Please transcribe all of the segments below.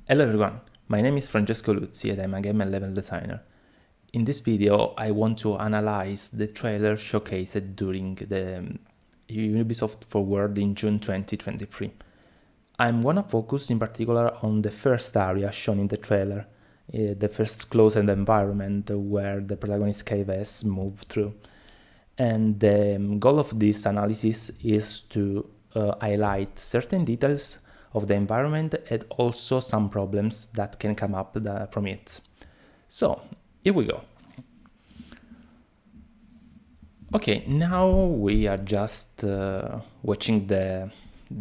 Hello everyone, my name is Francesco and I'm a game and level designer. In this video I want to analyze the trailer showcased during the Ubisoft Forward in June 2023. I'm gonna focus in particular on the first area shown in the trailer, the first closed environment where the protagonist KVS move through. And the goal of this analysis is to highlight certain details of the environment and also some problems that can come up from it. So, here we go. Okay, now we are just watching the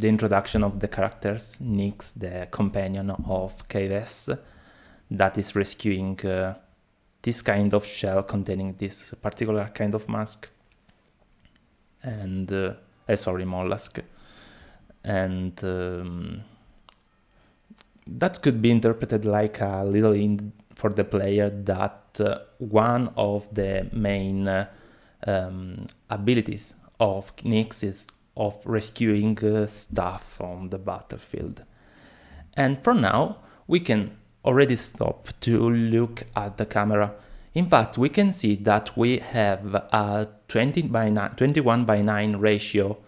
introduction of the characters, Nyx, the companion of KVS, that is rescuing this kind of shell containing this particular kind of mask, and mollusk. And that could be interpreted like a little hint for the player that one of the main abilities of Nyx is of rescuing stuff on the battlefield. And for now, we can already stop to look at the camera. In fact, we can see that we have a 21 by 9 ratio,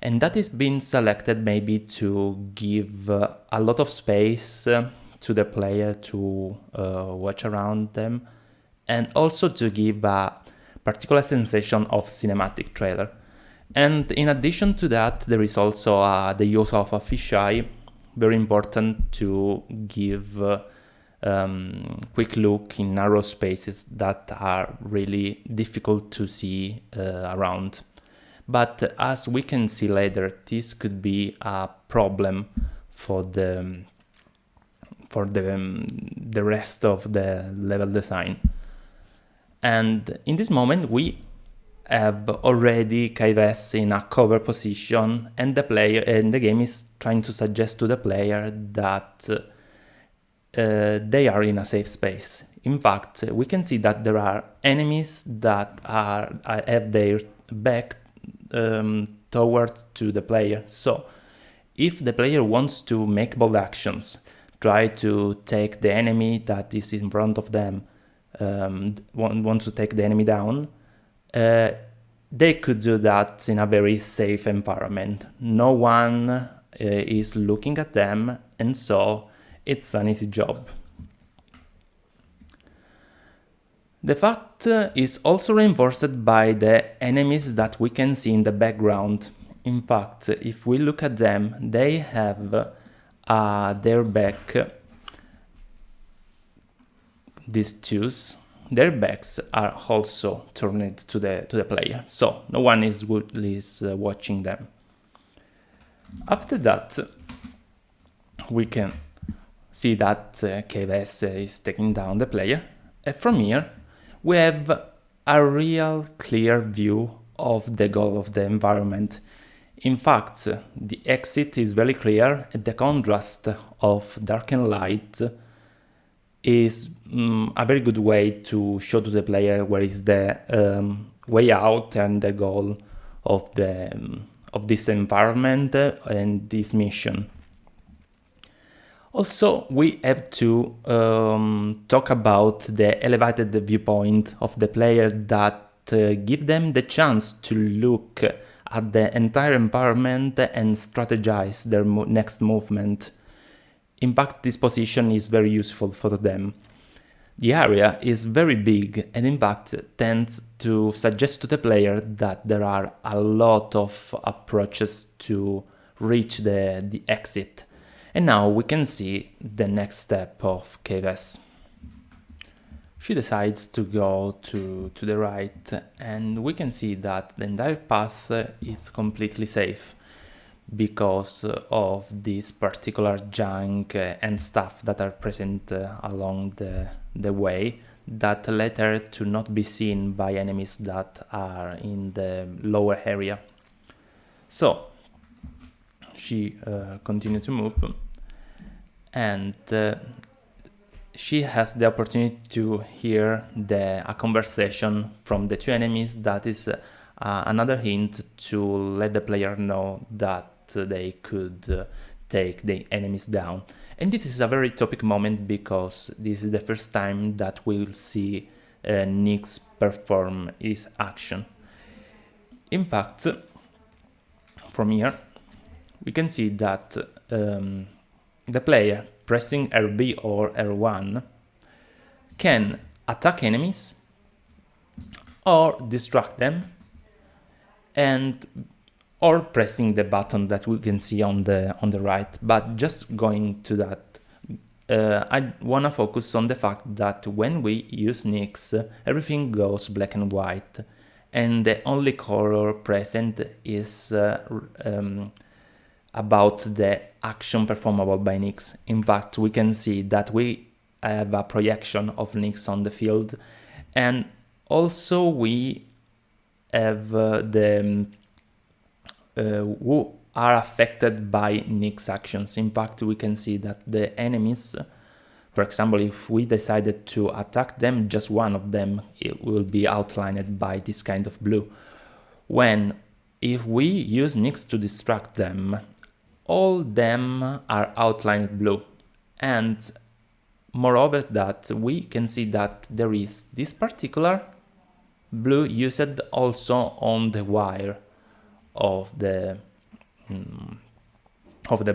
and that is being selected maybe to give a lot of space to the player to watch around them, and also to give a particular sensation of cinematic trailer. And in addition to that, there is also the use of a fisheye, very important to give quick look in narrow spaces that are really difficult to see around. But as we can see later, this could be a problem for the rest of the level design. And in this moment, we have already KVS in a cover position, and the game is trying to suggest to the player that they are in a safe space. In fact, we can see that there are enemies that have their back towards to the player. So if the player wants to make bold actions, try to take the enemy that is in front of them, want to take the enemy down, they could do that in a very safe environment. No one is looking at them, and so it's an easy job. The fact is also reinforced by the enemies that we can see in the background. In fact, if we look at them, they have their back, these twos, their backs are also turned to the player, so no one is watching them. After that, we can see that KVS is taking down the player, and from here we have a real clear view of the goal of the environment. In fact, the exit is very clear, and the contrast of dark and light is a very good way to show to the player where is the way out and the goal of this environment and this mission. Also, we have to talk about the elevated viewpoint of the player that give them the chance to look at the entire environment and strategize their next movement. In fact, this position is very useful for them. The area is very big and in fact tends to suggest to the player that there are a lot of approaches to reach the exit. And now we can see the next step of KVS. She decides to go to the right, and we can see that the entire path is completely safe because of this particular junk and stuff that are present along the way that let her to not be seen by enemies that are in the lower area. So she continued to move, and she has the opportunity to hear a conversation from the two enemies that is another hint to let the player know that they could take the enemies down. And this is a very topic moment because this is the first time that we will see Nyx perform his action. In fact, from here we can see that the player pressing RB or R1 can attack enemies or distract them, and or pressing the button that we can see on the right. But just going to that, I wanna focus on the fact that when we use Nyx, everything goes black and white, and the only color present is about the action performable by Nyx. In fact, we can see that we have a projection of Nyx on the field, and also we have the who are affected by Nyx actions. In fact, we can see that the enemies, for example, if we decided to attack them, just one of them, it will be outlined by this kind of blue. If we use Nyx to distract them, all them are outlined blue. And moreover that, we can see that there is this particular blue used also on the wire of the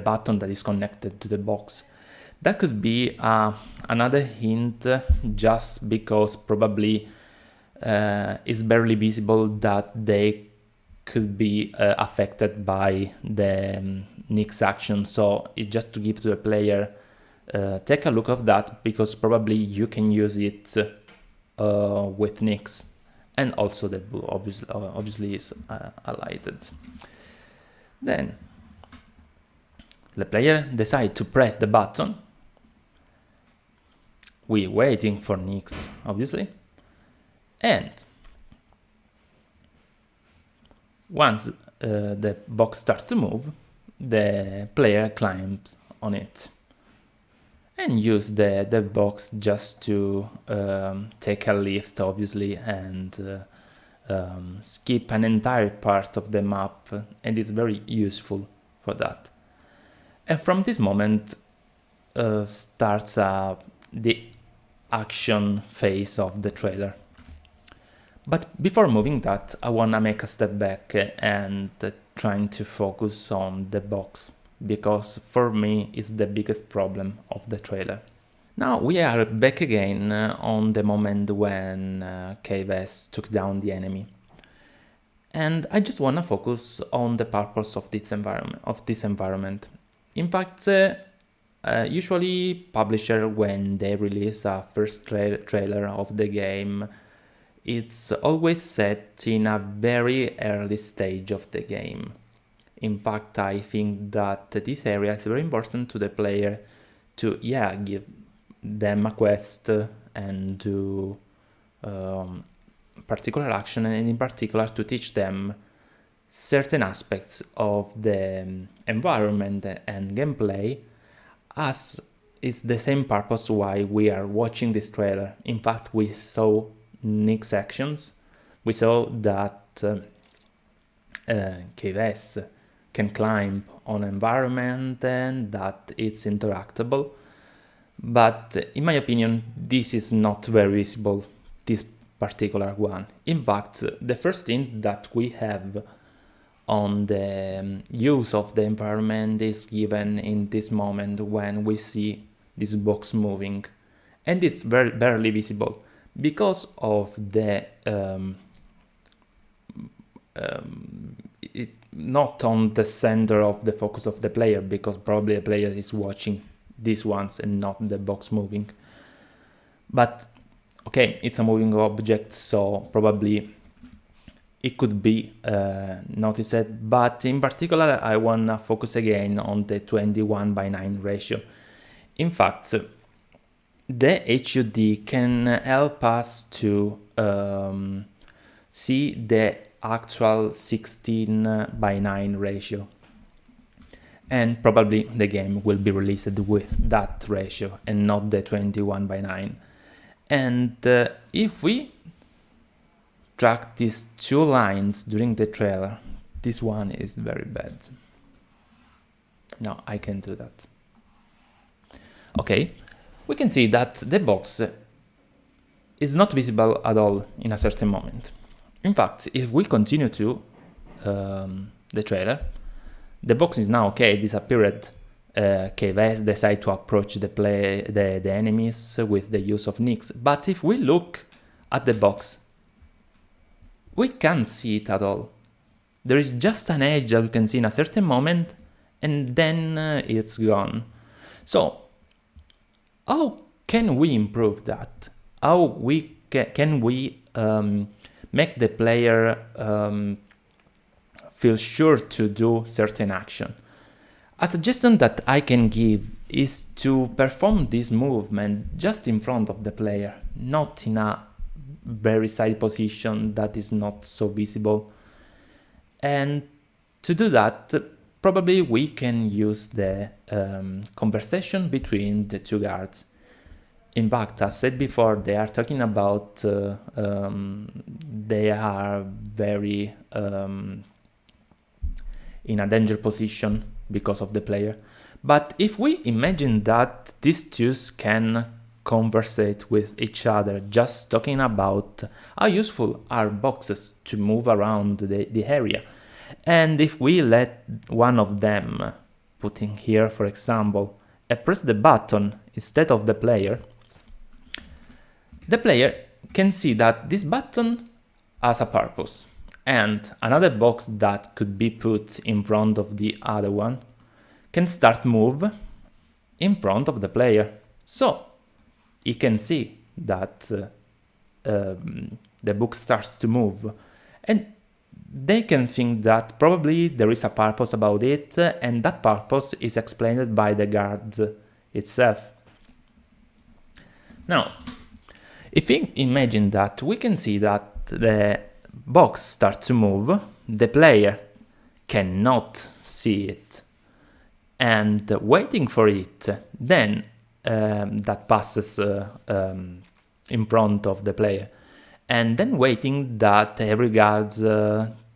button that is connected to the box. That could be another hint, just because probably it's barely visible that they could be affected by the Nyx action. So it's just to give to the player, take a look of that, because probably you can use it with Nyx. And also the blue obviously is highlighted. Then the player decides to press the button. We're waiting for Nyx, obviously. And once the box starts to move, the player climbs on it and use the box just to take a lift, obviously, and skip an entire part of the map, and it's very useful for that. And from this moment starts the action phase of the trailer. But before moving that, I wanna make a step back and trying to focus on the box, because for me it's the biggest problem of the trailer. Now we are back again on the moment when KVS took down the enemy. And I just wanna focus on the purpose of this environment. In fact, usually publisher, when they release a first trailer of the game, it's always set in a very early stage of the game. In fact, I think that this area is very important to the player to, give them a quest and do particular action, and in particular to teach them certain aspects of the environment and gameplay, as it's the same purpose why we are watching this trailer. In fact, we saw Nyx actions. We saw that KVS can climb on environment and that it's interactable. But in my opinion, this is not very visible, this particular one. In fact, the first thing that we have on the use of the environment is given in this moment when we see this box moving, and it's very barely visible because of the it's not on the center of the focus of the player, because probably the player is watching these ones and not the box moving. But okay, it's a moving object, so probably it could be noticed, but in particular I wanna focus again on the 21:9 ratio. In fact, the HUD can help us to see the actual 16:9 ratio, and probably the game will be released with that ratio and not the 21:9. And if we track these two lines during the trailer, this one is very bad. No, I can do that. Okay, we can see that the box is not visible at all in a certain moment. In fact, if we continue to the trailer, the box is now okay, disappeared. KVS decide to approach the enemies with the use of nicks. But if we look at the box, we can't see it at all. There is just an edge that we can see in a certain moment, and then it's gone. So, how can we improve that? How can we make the player feel sure to do certain action? A suggestion that I can give is to perform this movement just in front of the player, not in a very side position that is not so visible. And to do that, probably we can use the conversation between the two guards. In fact, as said before, they are talking about they are very in a danger position because of the player. But if we imagine that these two can conversate with each other, just talking about how useful are boxes to move around the area, and if we let one of them, putting here for example, press the button instead of the player can see that this button has a purpose. And another box that could be put in front of the other one can start move in front of the player. So he can see that the book starts to move. And they can think that probably there is a purpose about it, and that purpose is explained by the guard itself. Now, if we imagine that, we can see that the box starts to move, the player cannot see it, and waiting for it, then that passes in front of the player, and then waiting that every guards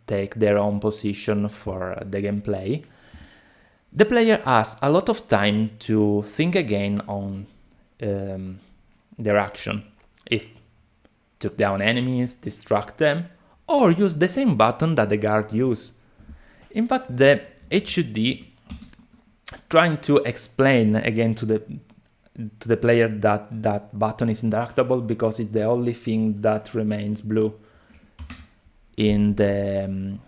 take their own position for the gameplay. The player has a lot of time to think again on their action, if took down enemies, distract them, or use the same button that the guard used. In fact, the HUD trying to explain again to the player that that button is interactable because it's the only thing that remains blue in the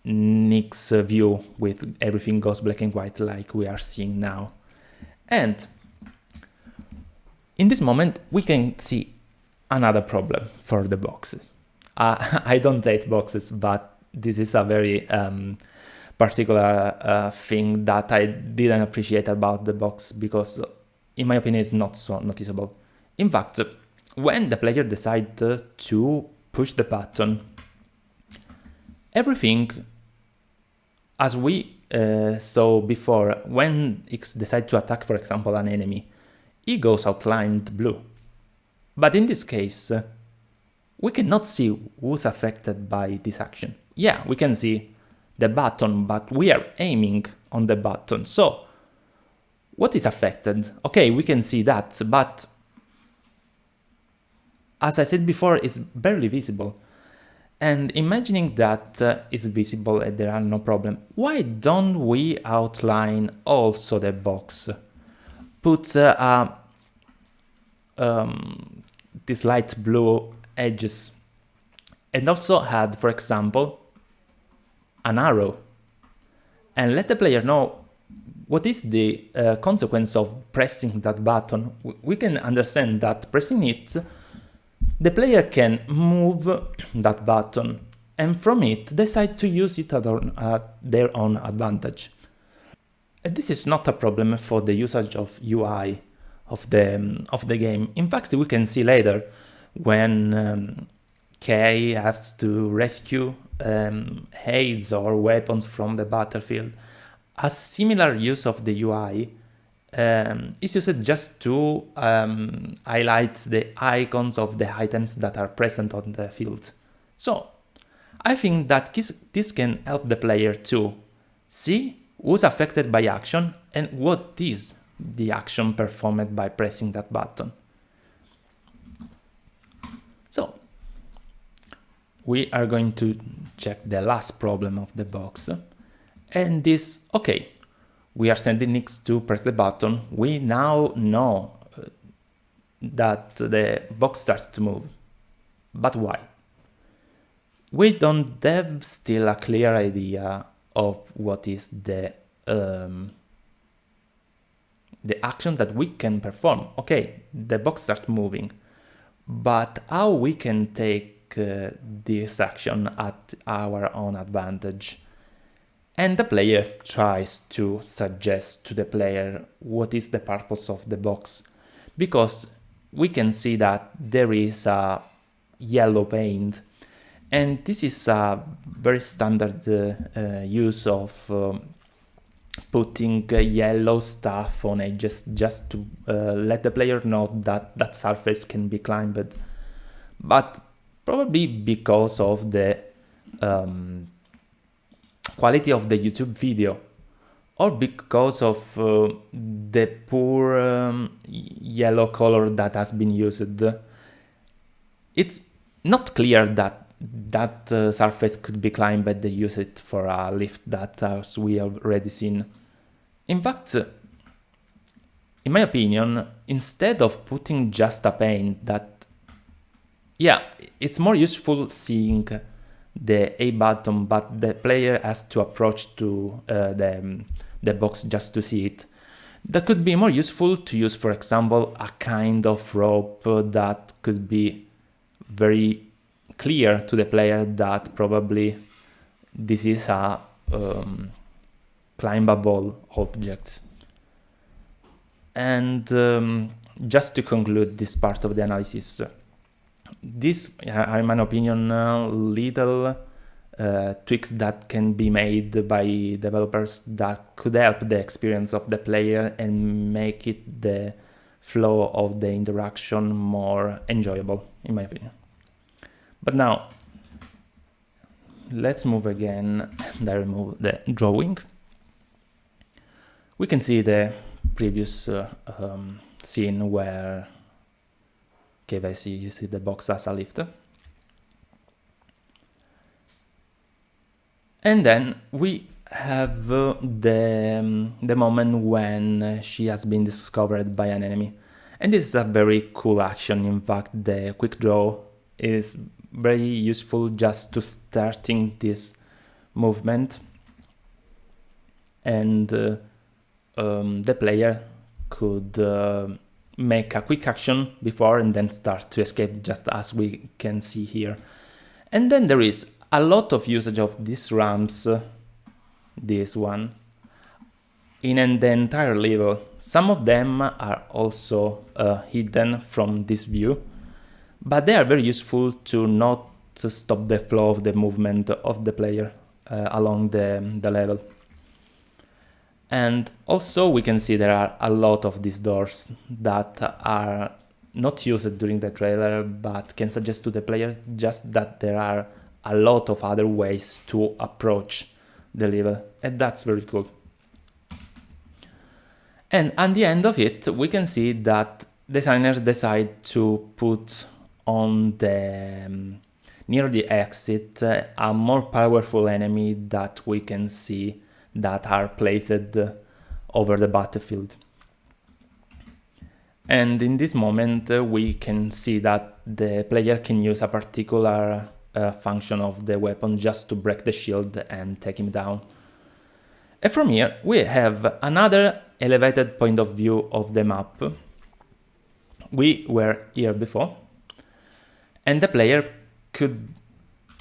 Nick's view, with everything goes black and white like we are seeing now. And in this moment we can see another problem for the boxes. I don't hate boxes, but this is a very particular thing that I didn't appreciate about the box, because in my opinion it's not so noticeable. In fact, when the player decides to push the button, everything, as we saw before, when X decides to attack, for example, an enemy, it goes outlined blue. But in this case, we cannot see who's affected by this action. Yeah, we can see the button, but we are aiming on the button. So, what is affected? Okay, we can see that, but as I said before, it's barely visible. And imagining that is visible and there are no problem, why don't we outline also the box? Put these light blue edges, and also add, for example, an arrow, and let the player know what is the consequence of pressing that button. We can understand that pressing it, the player can move that button, and from it decide to use it at their own advantage. And this is not a problem for the usage of UI of the game. In fact, we can see later when Kay has to rescue aids or weapons from the battlefield, a similar use of the UI is used just to highlight the icons of the items that are present on the field. So I think that this can help the player to see who's affected by action and what is the action performed by pressing that button. So we are going to check the last problem of the box, and this, okay, we are sending Nix to press the button. We now know that the box starts to move, but why? We don't have still a clear idea of what is the action that we can perform. Okay, the box starts moving, but how we can take this action at our own advantage? And the player tries to suggest to the player what is the purpose of the box, because we can see that there is a yellow paint, and this is a very standard use of putting yellow stuff on edges just to let the player know that that surface can be climbed. But probably because of the quality of the YouTube video, or because of the poor yellow color that has been used, it's not clear that that surface could be climbed, but they use it for a lift that, as we have already seen. In fact, in my opinion, instead of putting just a paint that, yeah, it's more useful seeing the A button, but the player has to approach to the box just to see it. That could be more useful to use, for example, a kind of rope that could be very clear to the player that probably this is a climbable object. And just to conclude this part of the analysis, these are, in my opinion, little tweaks that can be made by developers that could help the experience of the player and make it the flow of the interaction more enjoyable, in my opinion. But now, let's move again and I remove the drawing. We can see the previous scene where KVC, you see the box as a lift. And then we have the moment when she has been discovered by an enemy. And this is a very cool action. In fact, the quick draw is very useful just to starting this movement. And the player could make a quick action before and then start to escape, just as we can see here. And then there is a lot of usage of these ramps, this one, in the entire level. Some of them are also hidden from this view, but they are very useful to not stop the flow of the movement of the player along the level. And also we can see there are a lot of these doors that are not used during the trailer, but can suggest to the player just that there are a lot of other ways to approach the level, and that's very cool. And at the end of it, we can see that designers decide to put on the near the exit a more powerful enemy that we can see that are placed over the battlefield. And in this moment, we can see that the player can use a particular function of the weapon just to break the shield and take him down. And from here, we have another elevated point of view of the map. We were here before, and the player could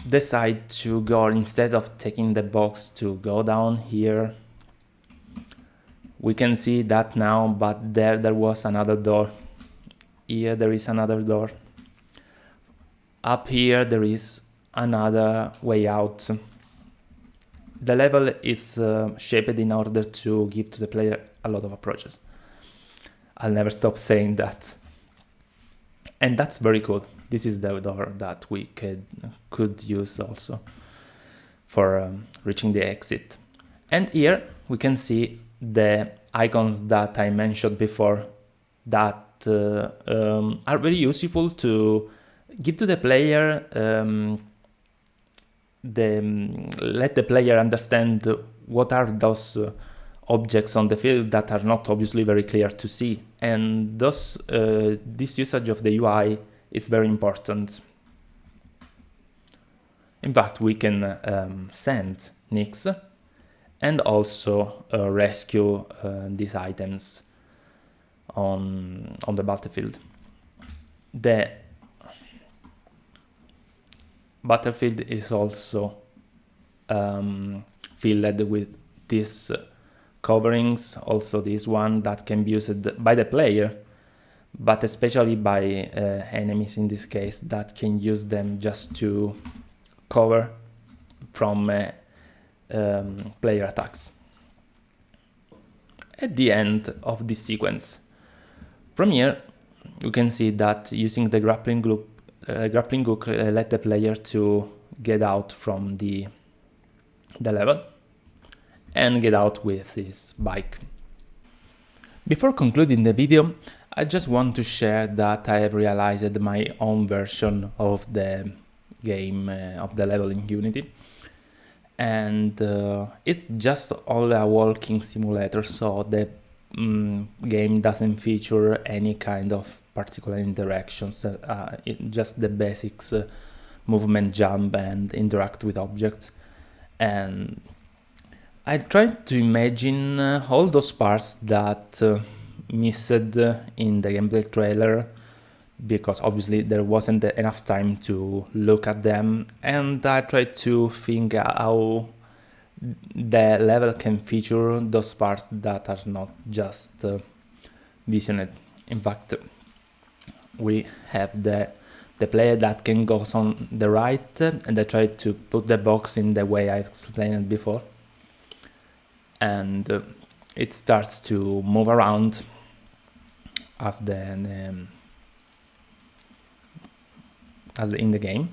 decide to go, instead of taking the box, to go down here. We can see that now, but there was another door. Here there is another door. Up here there is another way out. The level is shaped in order to give to the player a lot of approaches. I'll never stop saying that. And that's very cool. This is the door that we could use also for reaching the exit. And here we can see the icons that I mentioned before that are very useful to give to the player let the player understand what are those objects on the field that are not obviously very clear to see, and thus this usage of the UI is very important. In fact, we can send nicks and also rescue these items on the battlefield. The battlefield is also filled with these coverings, also this one that can be used by the player, but especially by enemies in this case, that can use them just to cover from player attacks. At the end of this sequence, from here you can see that using the grappling hook let the player to get out from the level and get out with his bike. Before concluding the video, I just want to share that I have realized my own version of the game, of the level in Unity, and it's just all a walking simulator, so the game doesn't feature any kind of particular interactions, just the basics, movement, jump and interact with objects. And I tried to imagine all those parts that missed in the gameplay trailer, because obviously there wasn't enough time to look at them, and I tried to think how the level can feature those parts that are not just visioned. In fact, we have the player that can go on the right, and I tried to put the box in the way I explained it before, and it starts to move around as in the game,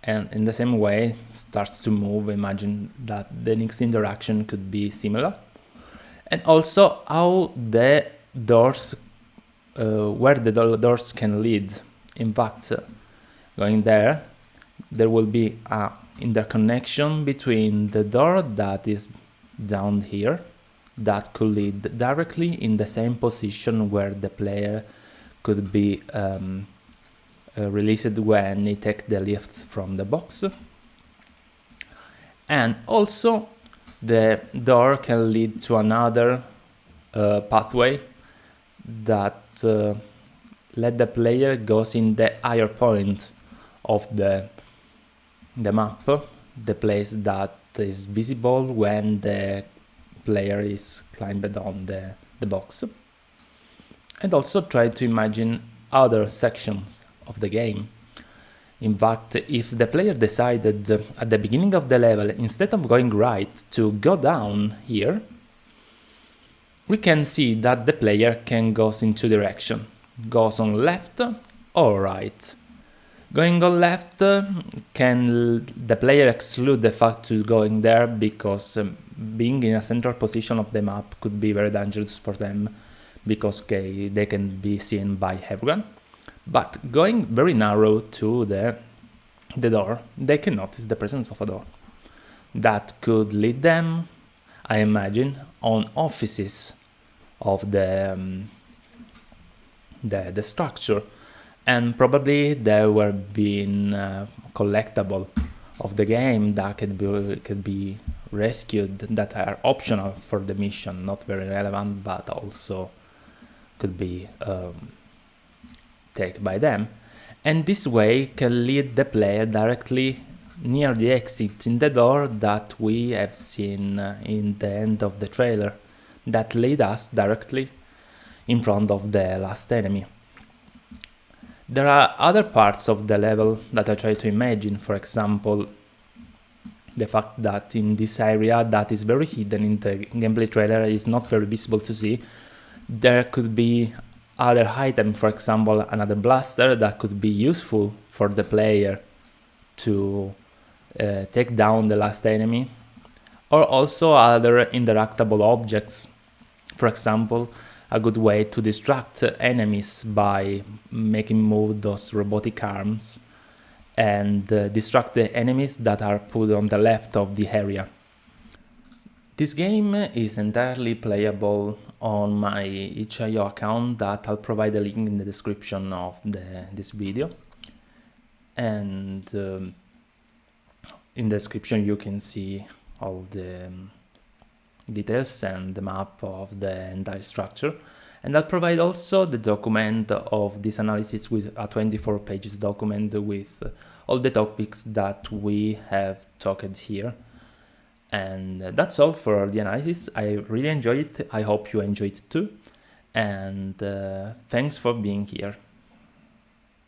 and in the same way starts to move. Imagine that the next interaction could be similar, and also how the doors, where the doors can lead. In fact, going there will be a interconnection between the door that is down here that could lead directly in the same position where the player could be released when he takes the lift from the box. And also the door can lead to another pathway that let the player goes in the higher point of the map, the place that is visible when the player is climbed on the box. And also try to imagine other sections of the game. In fact, if the player decided at the beginning of the level, instead of going right, to go down here, we can see that the player can go in two directions, goes on left or right. Going on left, can the player exclude the fact to going there, because being in a central position of the map could be very dangerous for them, because they can be seen by everyone. But going very narrow to the door, they can notice the presence of a door that could lead them, I imagine, on offices of the structure, and probably there were being collectible of the game that could be rescued, that are optional for the mission, not very relevant, but also could be taken by them. And this way can lead the player directly near the exit in the door that we have seen in the end of the trailer, that lead us directly in front of the last enemy. There are other parts of the level that I try to imagine, for example, the fact that in this area that is very hidden in the gameplay trailer, is not very visible to see, there could be other item, for example another blaster that could be useful for the player to take down the last enemy, or also other interactable objects For example, a good way to distract enemies by making move those robotic arms and distract the enemies that are put on the left of the area. This game is entirely playable on my itch.io account that I'll provide a link in the description of this video. And in the description you can see all the details and the map of the entire structure. And I'll provide also the document of this analysis with a 24 pages document with all the topics that we have talked here. And that's all for the analysis. I really enjoyed it. I hope you enjoyed it too. And thanks for being here.